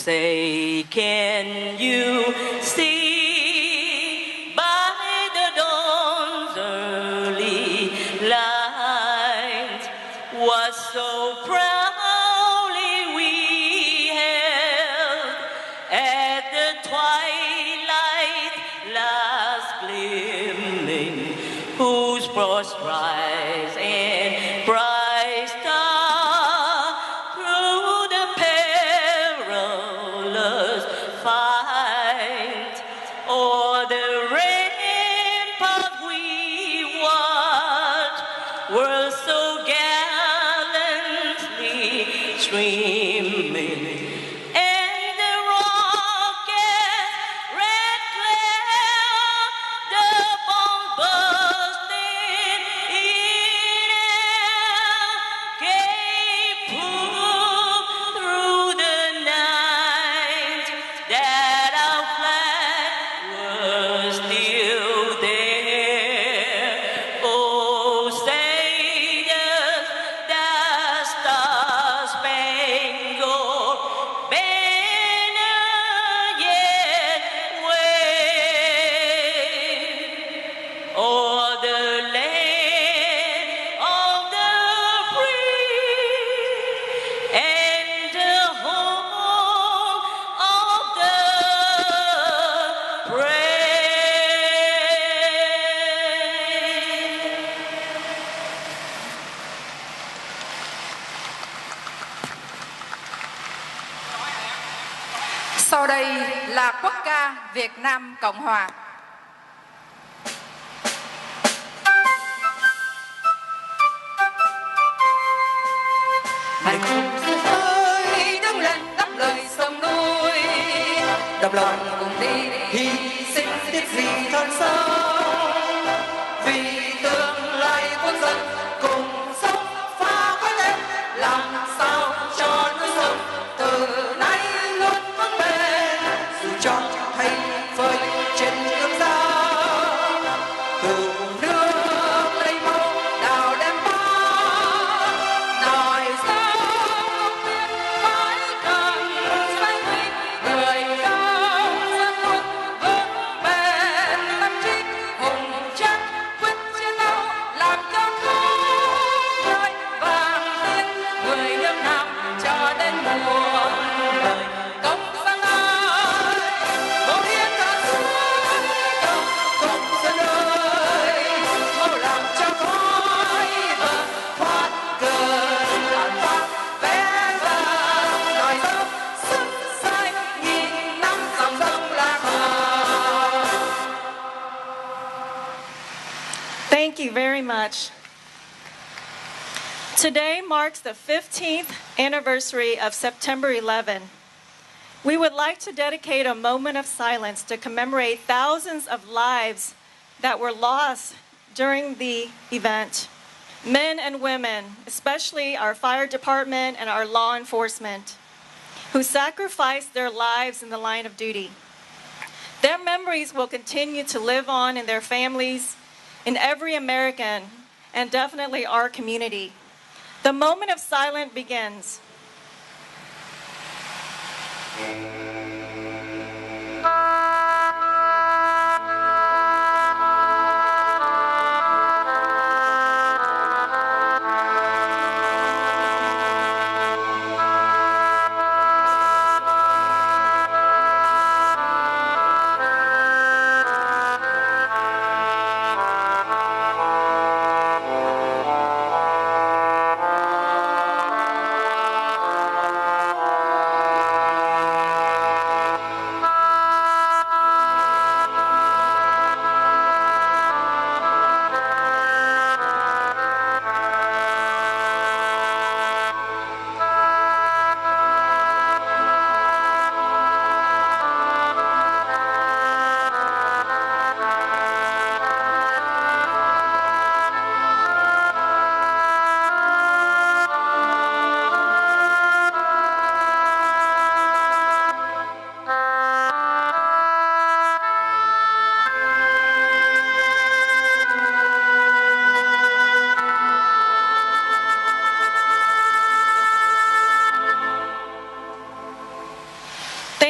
Say, can you see by the dawn's early light what so proudly we held at the twilight last gleaming, whose broad strides and bright star through the perilous fight o'er the rampart we watched were so gallantly streaming, and the rocket's red glare, the bombs bursting in air, gave proof through the night that our flag was still there. Oh, say does that star-spangled banner yet wave o'er the land of the free and the home of the brave. Sau đây là quốc ca Việt Nam Cộng Hòa. Này cùng xuôi ơi, đứng lên đáp lời sông núi, đồng lòng cùng đi hy sinh tiếc gì thân sống, vì tương lai quân dân cùng sống phá khói lên, làm sao cho núi sông từ nay luôn vững bền, dù cho hay phơi trên nước da, từ nước lấy máu đào đem ba, nói sao biết mãi cần say huy, người cao dân luôn vững bền tâm trí, hùng tráng quyết chiến đấu làm cho khói vàng tiên, người nước Nam cho đến muôn đời công dân ơi, một hiến cả suối đồng công dân ơi, mau làm cho khói vàng thoát cơn làn phát vẽ ra nói dấu sức sai nghìn năm dòng sông Lạc Hà. Thank you very much. Today marks the 15th anniversary of September 11. We would like to dedicate a moment of silence to commemorate thousands of lives that were lost during the event. Men and women, especially our fire department and our law enforcement, who sacrificed their lives in the line of duty. Their memories will continue to live on in their families, in every American, and definitely our community. The moment of silence begins.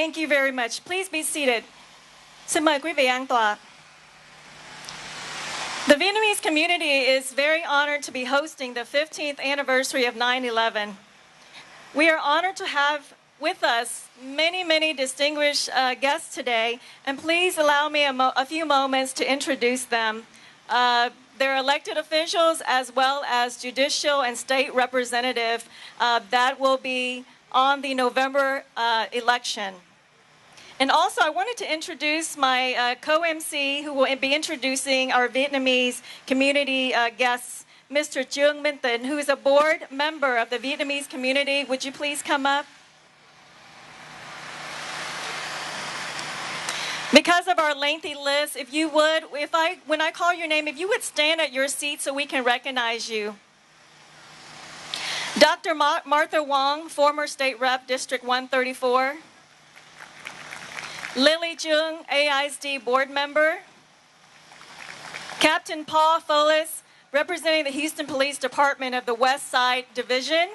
Thank you very much. Please be seated. Xin mời quý vị an tọa. The Vietnamese community is very honored to be hosting the 15th anniversary of 9/11. We are honored to have with us many distinguished guests today, and please allow me a few moments to introduce them. They're elected officials as well as judicial and state representative that will be on the November election. And also, I wanted to introduce my co-MC who will be introducing our Vietnamese community guests, Mr. Tuong Minh Tịnh, who is a board member of the Vietnamese community. Would you please come up? Because of our lengthy list, if you would, when I call your name, if you would stand at your seat so we can recognize you. Dr. Martha Wong, former State Rep, District 134. Lily Chung, AISD board member. Captain Paul Follis, representing the Houston Police Department of the West Side Division.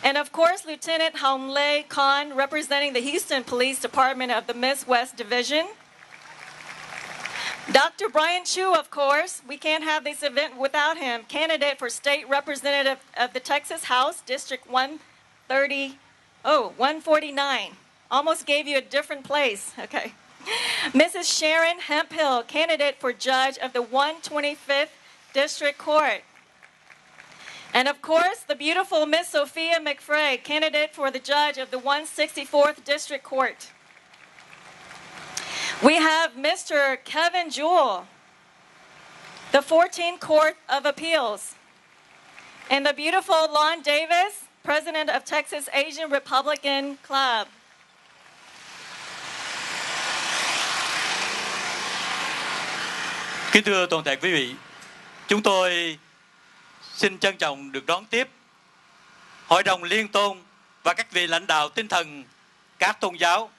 And of course, Lieutenant Hong Lê Con, representing the Houston Police Department of the Midwest Division. Dr. Bryan Chu, of course, we can't have this event without him, candidate for State Representative of the Texas House, District 149. Almost gave you a different place, okay. Mrs. Sharon Hemphill, candidate for Judge of the 125th District Court. And of course, the beautiful Miss Sophia McFray, candidate for the Judge of the 164th District Court. We have Mr. Kevin Jewell, the 14th Court of Appeals. And the beautiful Lon Davis, President of Texas Asian Republican Club. Kính thưa toàn thể quý vị, chúng tôi xin trân trọng được đón tiếp Hội đồng Liên tôn và các vị lãnh đạo tinh thần các tôn giáo.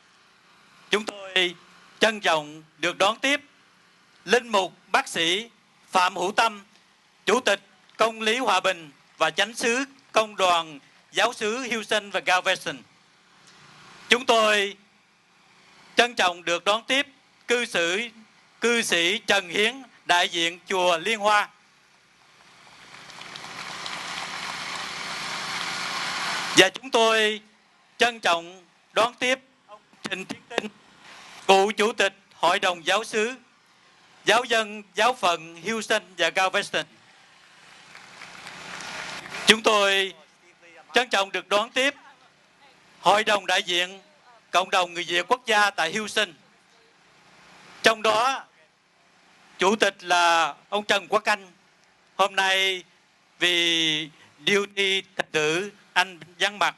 Chúng tôi trân trọng được đón tiếp Linh mục bác sĩ Phạm Hữu Tâm, Chủ tịch Công lý Hòa bình và Chánh xứ Công đoàn Giáo xứ Houston và Galveston. Chúng tôi trân trọng được đón tiếp cư sĩ Trần Hiến, đại diện chùa Liên Hoa. Và chúng tôi trân trọng đón tiếp ông Trịnh Tiến Tinh, cựu chủ tịch Hội đồng Giáo xứ, giáo dân giáo phận Houston và Galveston. Chúng tôi trân trọng được đón tiếp Hội đồng đại diện cộng đồng người Việt quốc gia tại Houston. Trong đó, chủ tịch là ông Trần Quốc Anh. Hôm nay vì duty thật tử anh vắng mặt.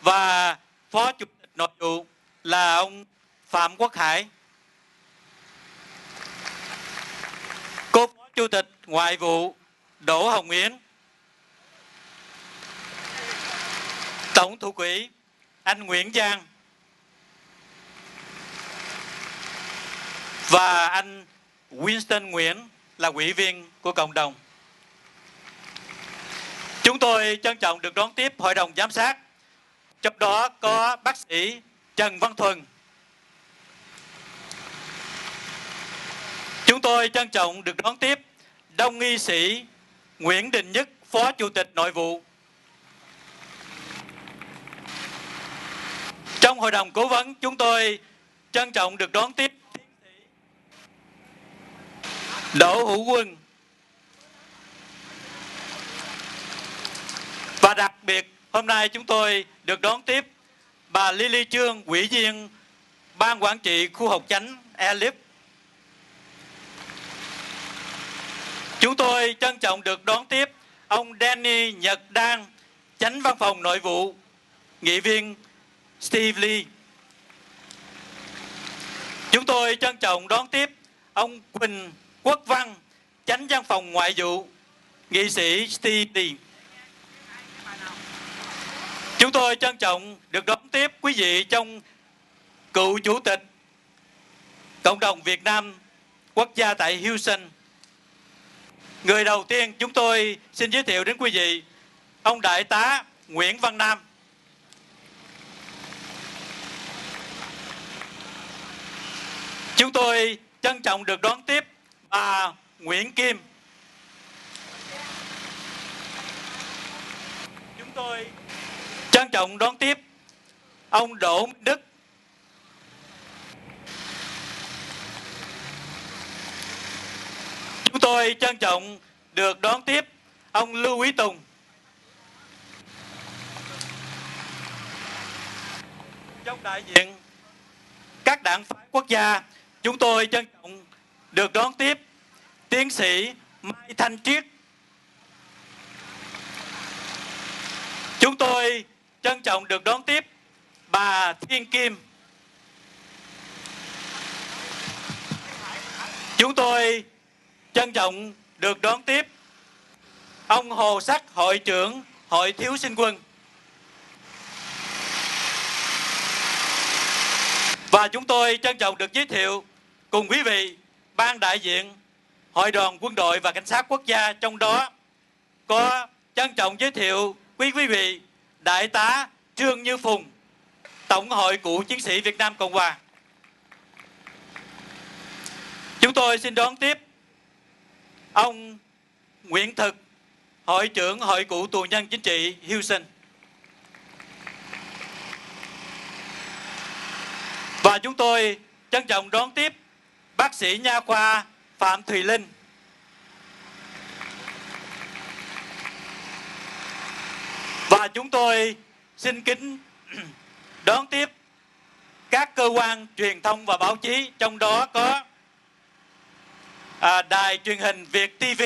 Và phó chủ tịch nội vụ là ông Phạm Quốc Hải. Cô phó chủ tịch ngoại vụ Đỗ Hồng Yến. Tổng thủ quỹ anh Nguyễn Giang. Và anh Winston Nguyễn là ủy viên của cộng đồng. Chúng tôi trân trọng được đón tiếp Hội đồng Giám sát. Trong đó có bác sĩ Trần Văn Thuần. Chúng tôi trân trọng được đón tiếp Đông y sĩ Nguyễn Đình Nhất, Phó Chủ tịch Nội vụ. Trong Hội đồng Cố vấn, chúng tôi trân trọng được đón tiếp Đỗ Hữu Quân. Và đặc biệt, hôm nay chúng tôi được đón tiếp bà Lily Trương, ủy viên Ban Quản trị Khu học chánh Elip. Chúng tôi trân trọng được đón tiếp ông Danny Nhật Đan, Chánh Văn phòng Nội vụ, nghị viên Steve Lee. Chúng tôi trân trọng đón tiếp ông Quỳnh Quốc Văn, Chánh Văn phòng Ngoại vụ, nghị sĩ Steve Lee. Chúng tôi trân trọng được đón tiếp quý vị trong cựu chủ tịch Cộng đồng Việt Nam quốc gia tại Houston. Người đầu tiên chúng tôi xin giới thiệu đến quý vị ông Đại tá Nguyễn Văn Nam. Chúng tôi trân trọng được đón tiếp bà Nguyễn Kim. Chúng tôi trân trọng đón tiếp ông Đỗ Minh Đức. Chúng tôi trân trọng được đón tiếp ông Lưu Quý Tùng. Trong đại diện các đảng phái quốc gia, chúng tôi trân trọng được đón tiếp tiến sĩ Mai Thanh Triết. Chúng tôi trân trọng được đón tiếp bà Thiên Kim. Chúng tôi trân trọng được đón tiếp ông Hồ Sắc, hội trưởng Hội Thiếu Sinh Quân. Và chúng tôi trân trọng được giới thiệu cùng quý vị ban đại diện Hội đoàn Quân đội và Cảnh sát Quốc gia, trong đó có trân trọng giới thiệu quý vị Đại tá Trương Như Phùng, Tổng hội Cựu Chiến sĩ Việt Nam Cộng Hòa. Chúng tôi xin đón tiếp ông Nguyễn Thực, hội trưởng Hội Cựu Tù nhân Chính trị Hưu Sinh. Và chúng tôi trân trọng đón tiếp bác sĩ nha khoa Phạm Thùy Linh. Và chúng tôi xin kính đón tiếp các cơ quan truyền thông và báo chí, trong đó có Đài truyền hình Việt TV,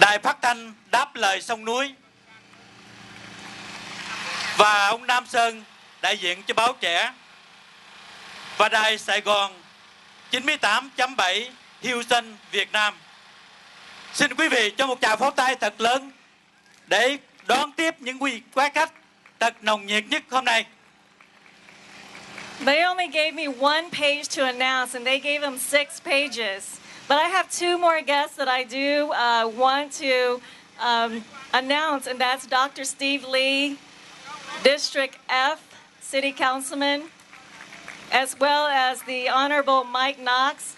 Đài phát thanh Đáp Lời Sông Núi, và ông Nam Sơn, đại diện cho báo Trẻ, và Đài Sài Gòn 98.7 Houston, Việt Nam. Xin quý vị cho một tràng pháo tay thật lớn để đón tiếp những quý khách thật nồng nhiệt nhất hôm nay. They only gave me one page to announce, and they gave them 6 pages. But I have 2 more guests that I do want to announce, and that's Dr. Steve Lee, District F City Councilman, as well as the Honorable Mike Knox,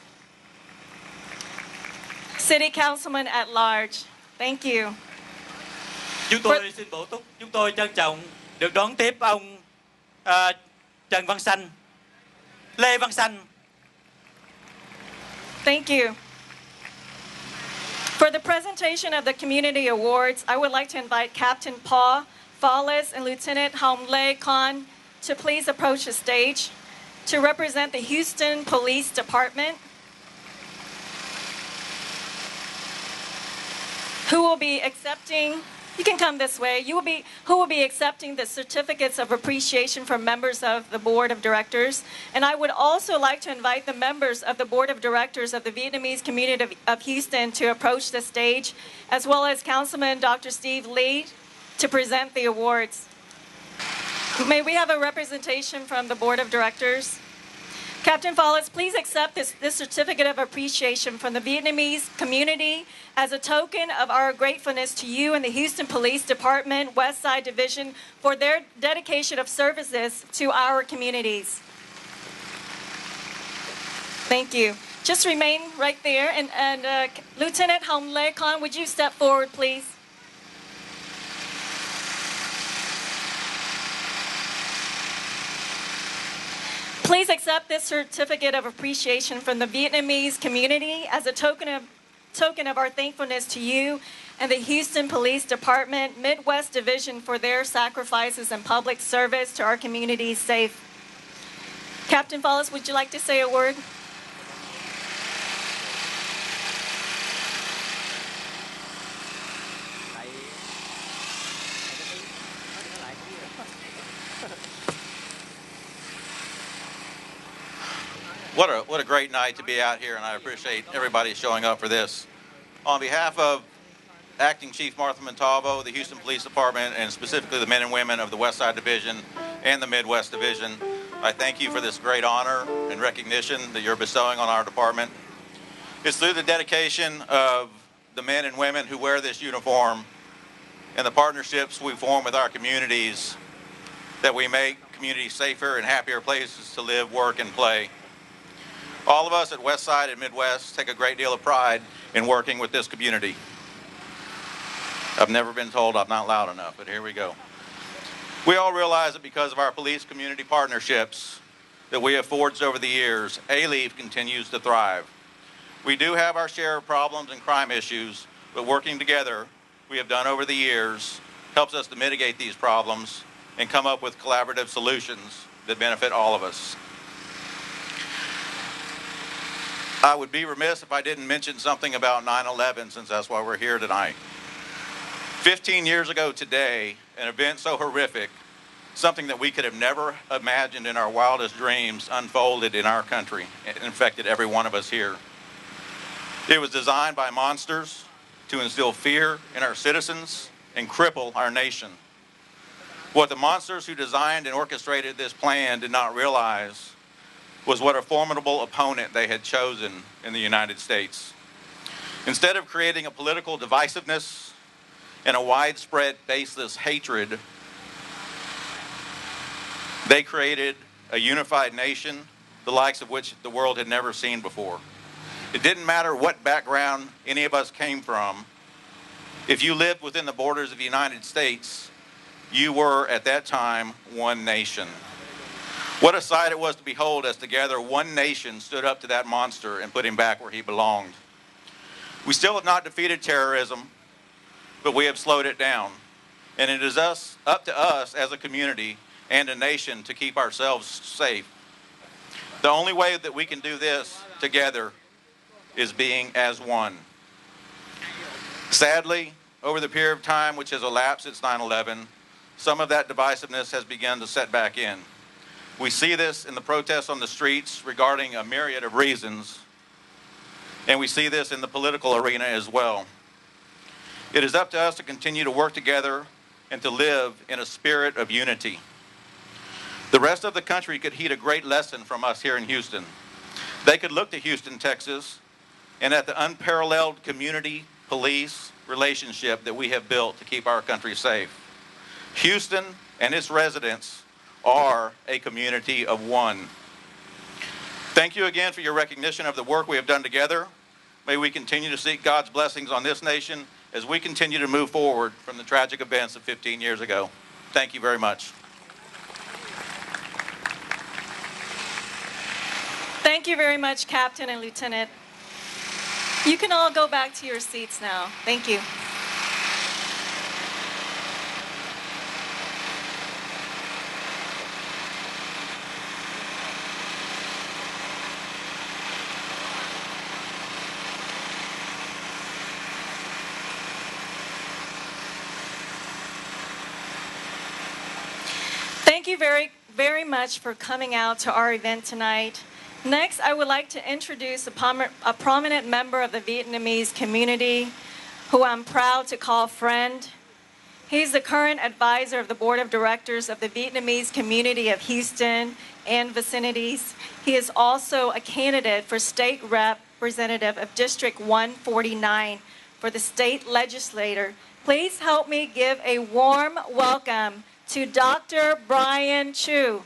City Councilman at Large. Thank you. Chúng tôi xin bổ túc, chúng tôi trân trọng được đón tiếp ông Trần Văn Sanh, Lê Văn Sanh. Thank you. For the presentation of the community awards, I would like to invite Captain Paul Fallis and Lieutenant Hong Lê Con to please approach the stage to represent the Houston Police Department, who will be accepting, you can come this way, who will be accepting the certificates of appreciation from members of the Board of Directors. And I would also like to invite the members of the Board of Directors of the Vietnamese community of Houston to approach the stage, as well as Councilman Dr. Steve Lee to present the awards. May we have a representation from the Board of Directors? Captain Fallis, please accept this certificate of appreciation from the Vietnamese community as a token of our gratefulness to you and the Houston Police Department West Side Division for their dedication of services to our communities. Thank you. Just remain right there. And Lieutenant Hong Lê Con, would you step forward, please? Please accept this certificate of appreciation from the Vietnamese community as a token of our thankfulness to you and the Houston Police Department Midwest Division for their sacrifices and public service to our community's safe. Captain Fallis, would you like to say a word? What a great night to be out here, and I appreciate everybody showing up for this. On behalf of Acting Chief Martha Montalvo, the Houston Police Department, and specifically the men and women of the West Side Division and the Midwest Division, I thank you for this great honor and recognition that you're bestowing on our department. It's through the dedication of the men and women who wear this uniform and the partnerships we form with our communities that we make communities safer and happier places to live, work, and play. All of us at Westside and Midwest take a great deal of pride in working with this community. I've never been told I'm not loud enough, but here we go. We all realize that because of our police community partnerships that we have forged over the years, A-Leaf continues to thrive. We do have our share of problems and crime issues, but working together, we have done over the years, helps us to mitigate these problems and come up with collaborative solutions that benefit all of us. I would be remiss if I didn't mention something about 9/11, since that's why we're here tonight. 15 years ago today, an event so horrific, something that we could have never imagined in our wildest dreams, unfolded in our country and infected every one of us here. It was designed by monsters to instill fear in our citizens and cripple our nation. What the monsters who designed and orchestrated this plan did not realize was what a formidable opponent they had chosen in the United States. Instead of creating a political divisiveness and a widespread baseless hatred, they created a unified nation, the likes of which the world had never seen before. It didn't matter what background any of us came from. If you lived within the borders of the United States, you were at that time one nation. What a sight it was to behold as together one nation stood up to that monster and put him back where he belonged. We still have not defeated terrorism, but we have slowed it down. And it is up to us as a community and a nation to keep ourselves safe. The only way that we can do this together is being as one. Sadly, over the period of time which has elapsed since 9/11, some of that divisiveness has begun to set back in. We see this in the protests on the streets regarding a myriad of reasons, and we see this in the political arena as well. It is up to us to continue to work together and to live in a spirit of unity. The rest of the country could heed a great lesson from us here in Houston. They could look to Houston, Texas, and at the unparalleled community-police relationship that we have built to keep our country safe. Houston and its residents are a community of one. Thank you again for your recognition of the work we have done together. May we continue to seek God's blessings on this nation as we continue to move forward from the tragic events of 15 years ago. Thank you very much. Thank you very much, Captain and Lieutenant. You can all go back to your seats now. Thank you. Thank you very much for coming out to our event tonight. Next, I would like to introduce a prominent member of the Vietnamese community who I'm proud to call friend. He's the current advisor of the board of directors of the Vietnamese community of Houston and vicinities. He is also a candidate for state representative of District 149 for the state legislature. Please help me give a warm welcome to Dr. Bryan Chu.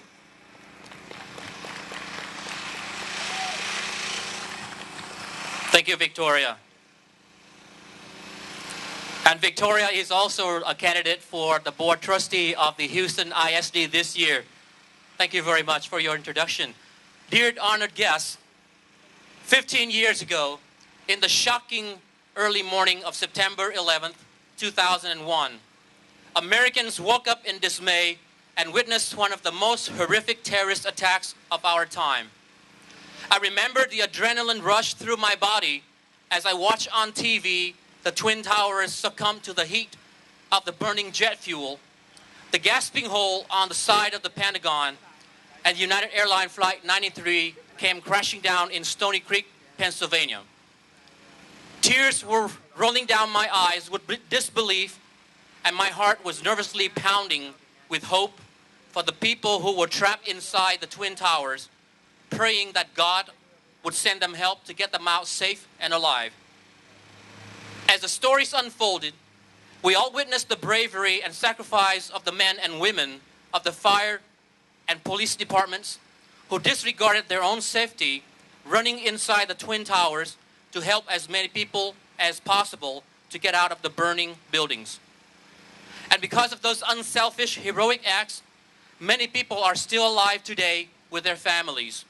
Thank you, Victoria. And Victoria is also a candidate for the board trustee of the Houston ISD this year. Thank you very much for your introduction. Dear honored guests, 15 years ago, in the shocking early morning of September 11th, 2001, Americans woke up in dismay and witnessed one of the most horrific terrorist attacks of our time. I remember the adrenaline rush through my body as I watched on TV the Twin Towers succumb to the heat of the burning jet fuel, the gasping hole on the side of the Pentagon, and United Airlines Flight 93 came crashing down in Stony Creek, Pennsylvania. Tears were rolling down my eyes with disbelief, and my heart was nervously pounding with hope for the people who were trapped inside the Twin Towers, praying that God would send them help to get them out safe and alive. As the stories unfolded, we all witnessed the bravery and sacrifice of the men and women of the fire and police departments who disregarded their own safety, running inside the Twin Towers to help as many people as possible to get out of the burning buildings. And because of those unselfish, heroic acts, many people are still alive today with their families.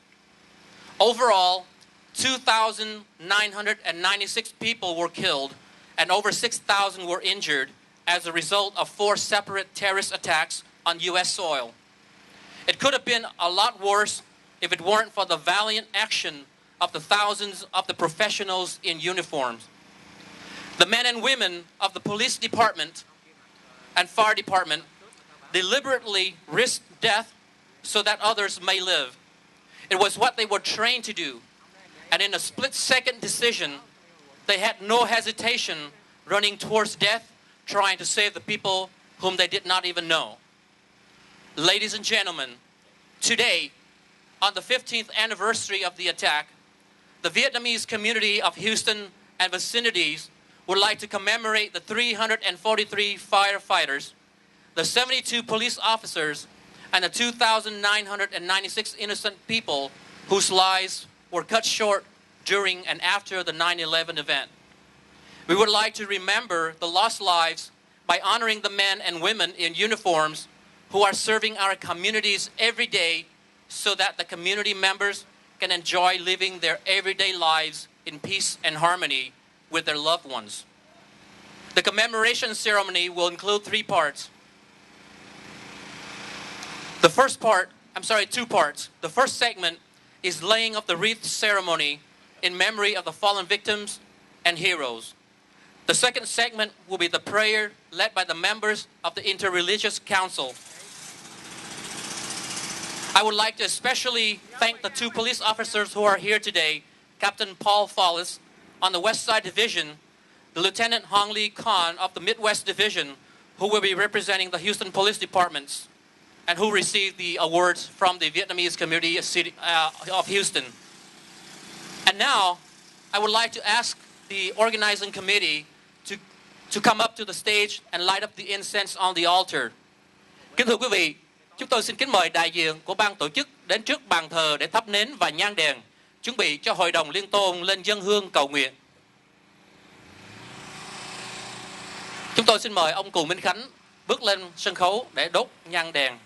Overall, 2,996 people were killed and over 6,000 were injured as a result of 4 separate terrorist attacks on U.S. soil. It could have been a lot worse if it weren't for the valiant action of the thousands of the professionals in uniforms. The men and women of the police department and fire department deliberately risked death so that others may live. It was what they were trained to do. And in a split-second decision, they had no hesitation running towards death, trying to save the people whom they did not even know. Ladies and gentlemen, today, on the 15th anniversary of the attack, the Vietnamese community of Houston and vicinities would like to commemorate the 343 firefighters, the 72 police officers, and the 2,996 innocent people whose lives were cut short during and after the 9/11 event. We would like to remember the lost lives by honoring the men and women in uniforms who are serving our communities every day so that the community members can enjoy living their everyday lives in peace and harmony with their loved ones. The commemoration ceremony will include 3 parts. The first part, two parts. The first segment is laying of the wreath ceremony in memory of the fallen victims and heroes. The second segment will be the prayer led by the members of the Interreligious Council. I would like to especially thank the 2 police officers who are here today, Captain Paul Follis on the West Side Division, the Lieutenant Hong Lee Khan of the Midwest Division, who will be representing the Houston Police Departments and who received the awards from the Vietnamese community of Houston. And now, I would like to ask the organizing committee to come up to the stage and light up the incense on the altar. Kính thưa quý vị, chúng tôi xin kính mời đại diện của ban tổ chức đến trước bàn thờ để thắp nến và nhang đèn, chuẩn bị cho Hội đồng Liên tôn lên dâng hương cầu nguyện. Chúng tôi xin mời ông Cù Minh Khánh bước lên sân khấu để đốt nhang đèn.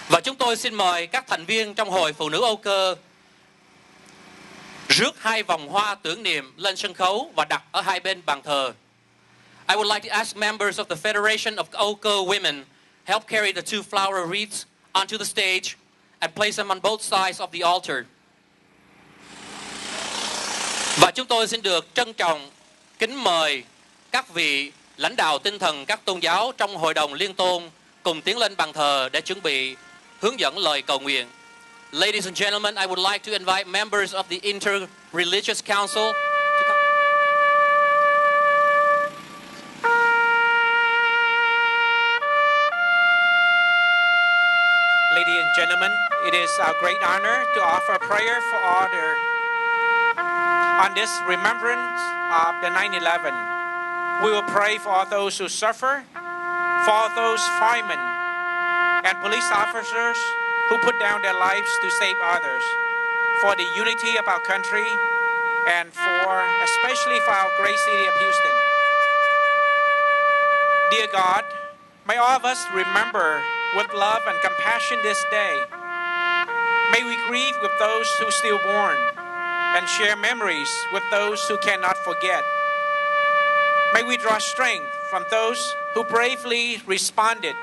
Và chúng tôi xin mời các thành viên trong Hội Phụ nữ Âu Cơ rước 2 vòng hoa tưởng niệm lên sân khấu và đặt ở 2 bên bàn thờ. I would like to ask members of the Federation of Âu Cơ Women help carry the 2 flower wreaths onto the stage and place them on both sides of the altar. Và chúng tôi xin được trân trọng kính mời các vị lãnh đạo tinh thần các tôn giáo trong Hội đồng Liên tôn cùng tiến lên bàn thờ để chuẩn bị hướng dẫn lời cầu nguyện. Ladies and gentlemen, I would like to invite members of the Interreligious Council to come. Ladies and gentlemen, it is our great honor to offer a prayer for order on this remembrance of the 9/11. We will pray for all those who suffer, for all those firemen and police officers who put down their lives to save others, for the unity of our country, and especially for our great city of Houston. Dear God, may all of us remember with love and compassion this day. May we grieve with those who still mourn and share memories with those who cannot forget. May we draw strength from those who bravely responded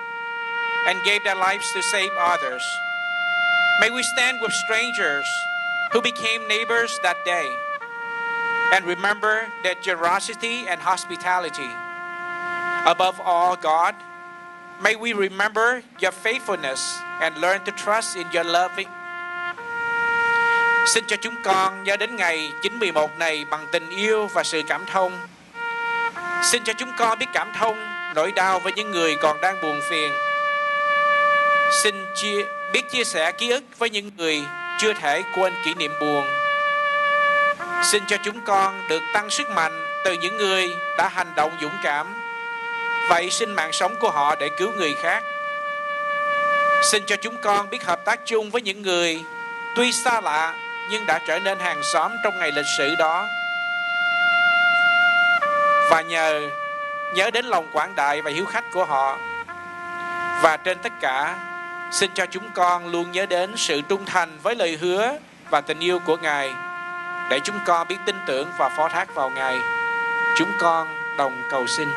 and gave their lives to save others. May we stand with strangers who became neighbors that day and remember their generosity and hospitality. Above all, God, may we remember your faithfulness and learn to trust in your loving. Xin cho chúng con nhớ đến ngày 9/11 này bằng tình yêu và sự cảm thông. Xin cho chúng con biết cảm thông nỗi đau với những người còn đang buồn phiền. Xin biết chia sẻ ký ức với những người chưa thể quên kỷ niệm buồn. Xin cho chúng con được tăng sức mạnh từ những người đã hành động dũng cảm và hy sinh mạng sống của họ để cứu người khác. Xin cho chúng con biết hợp tác chung với những người tuy xa lạ nhưng đã trở nên hàng xóm trong ngày lịch sử đó. Và nhớ đến lòng quảng đại và hiếu khách của họ. Và trên tất cả, xin cho chúng con luôn nhớ đến sự trung thành với lời hứa và tình yêu của Ngài, để chúng con biết tin tưởng và phó thác vào Ngài. Chúng con đồng cầu xin.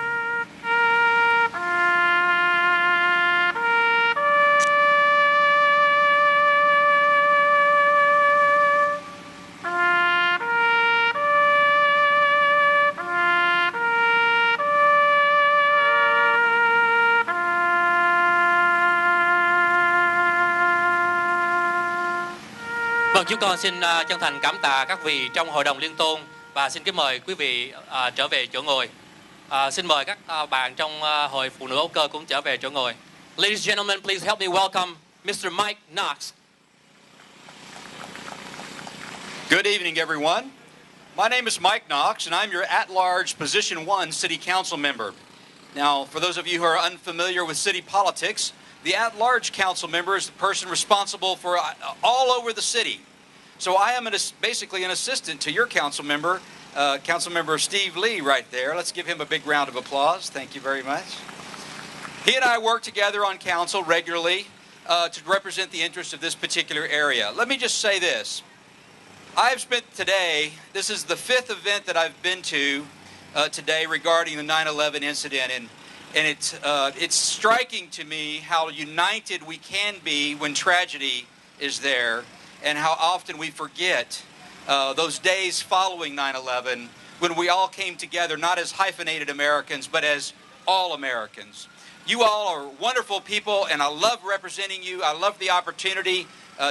Vâng, chúng con xin chân thành cảm tạ các vị trong Hội đồng Liên tôn và xin kính mời quý vị trở về chỗ ngồi. Xin mời các bạn trong Hội Phụ nữ Âu Cơ cũng trở về chỗ ngồi. Ladies and gentlemen, please help me welcome Mr. Mike Knox. Good evening, everyone. My name is Mike Knox, and I'm your at-large Position 1 City Council member. Now, for those of you who are unfamiliar with city politics, the at-large council member is the person responsible for all over the city. So I am basically an assistant to your council member, Councilmember Steve Lee right there. Let's give him a big round of applause. Thank you very much. He and I work together on council regularly to represent the interests of this particular area. Let me just say this. I've spent today, this is the 5th event that I've been to today regarding the 9/11 incident, and it's striking to me how united we can be when tragedy is there, and how often we forget those days following 9/11 when we all came together not as hyphenated Americans but as all Americans. You all are wonderful people, and I love representing you. I love the opportunity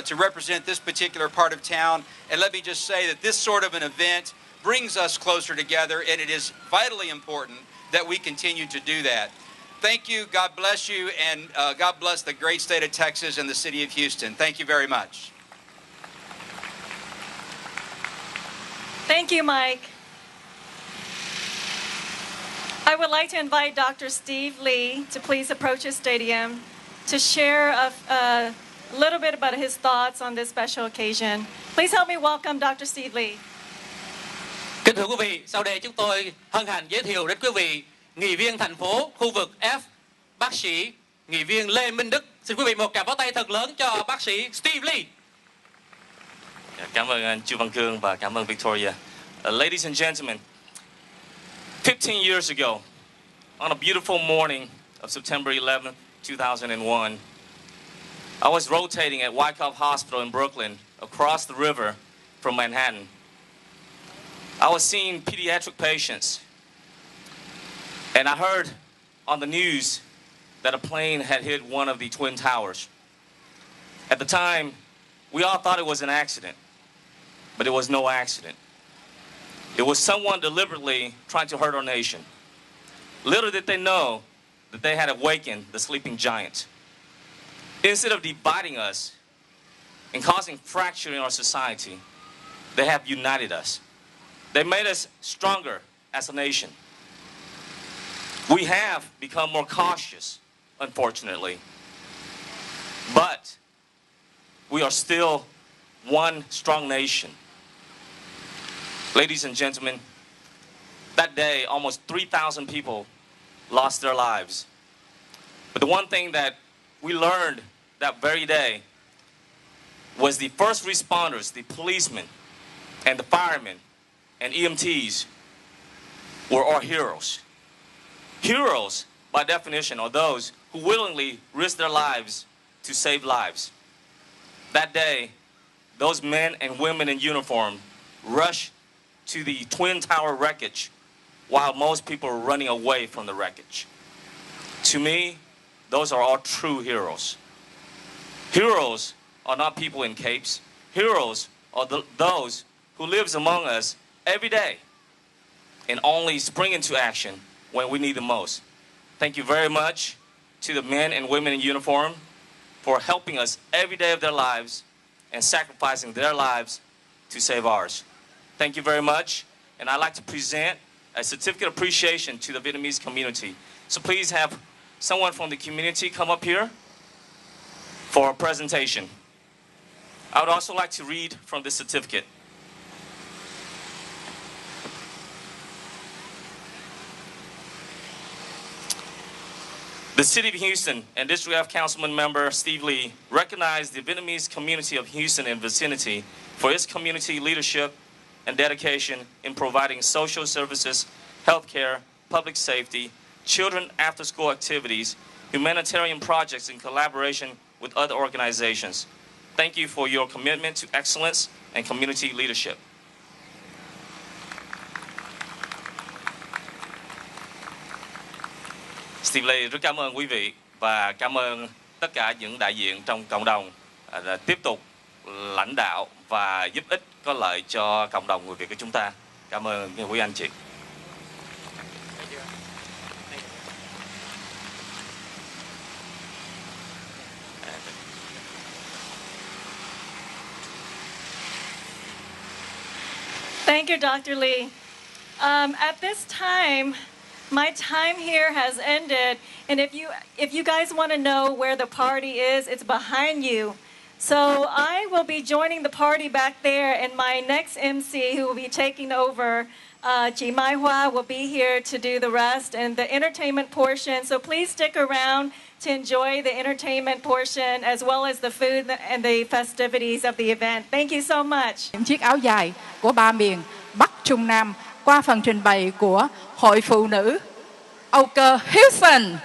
to represent this particular part of town. And let me just say that this sort of an event brings us closer together, and it is vitally important that we continue to do that. Thank you, God bless you, and God bless the great state of Texas and the city of Houston. Thank you very much. Thank you, Mike. I would like to invite Dr. Steve Lee to please approach the stadium to share a little bit about his thoughts on this special occasion. Please help me welcome Dr. Steve Lee. Kính thưa quý vị, sau đây chúng tôi hân hạnh giới thiệu đến quý vị nghị viên thành phố khu vực F, bác sĩ nghị viên Lê Minh Đức. Xin quý vị một tràng pháo tay thật lớn cho bác sĩ Steve Lee. Cảm ơn anh Chu Văn Cương và cảm ơn Victoria. Ladies and gentlemen, 15 years ago, on a beautiful morning of September 11th, 2001, I was rotating at Wyckoff Hospital in Brooklyn, across the river from Manhattan. I was seeing pediatric patients, and I heard on the news that a plane had hit one of the Twin Towers. At the time, we all thought it was an accident, but it was no accident. It was someone deliberately trying to hurt our nation. Little did they know that they had awakened the sleeping giant. Instead of dividing us and causing fracture in our society, they have united us. They made us stronger as a nation. We have become more cautious, unfortunately, but we are still one strong nation. Ladies and gentlemen, that day almost 3,000 people lost their lives. But the one thing that we learned that very day was the first responders, the policemen and the firemen and EMTs were our heroes. Heroes, by definition, are those who willingly risk their lives to save lives. That day, those men and women in uniform rushed to the Twin Tower wreckage while most people were running away from the wreckage. To me, those are all true heroes. Heroes are not people in capes. Heroes are those who lives among us every day and only spring into action when we need them most. Thank you very much to the men and women in uniform for helping us every day of their lives and sacrificing their lives to save ours. Thank you very much, and I'd like to present a certificate of appreciation to the Vietnamese community. So please have someone from the community come up here for a presentation. I would also like to read from this certificate. The City of Houston and District F Councilman Member Steve Lee recognize the Vietnamese community of Houston and vicinity for its community leadership and dedication in providing social services, healthcare, public safety, children after-school activities, humanitarian projects in collaboration with other organizations. Thank you for your commitment to excellence and community leadership. Steve Lee rất cảm ơn quý vị và cảm ơn tất cả những đại diện trong cộng đồng đã tiếp tục lãnh đạo và giúp ích có lợi cho cộng đồng người Việt của chúng ta. Cảm ơn quý anh chị. Thank you, Dr. Lee. At this time, my time here has ended, and if you guys want to know where the party is, it's behind you. So I will be joining the party back there, and my next MC who will be taking over, Chị Mai Hoa, will be here to do the rest and the entertainment portion. So please stick around to enjoy the entertainment portion as well as the food and the festivities of the event. Thank you so much. Chiếc áo dài của ba miền Bắc Trung Nam qua phần trình bày của Hội Phụ nữ Âu Cơ Houston.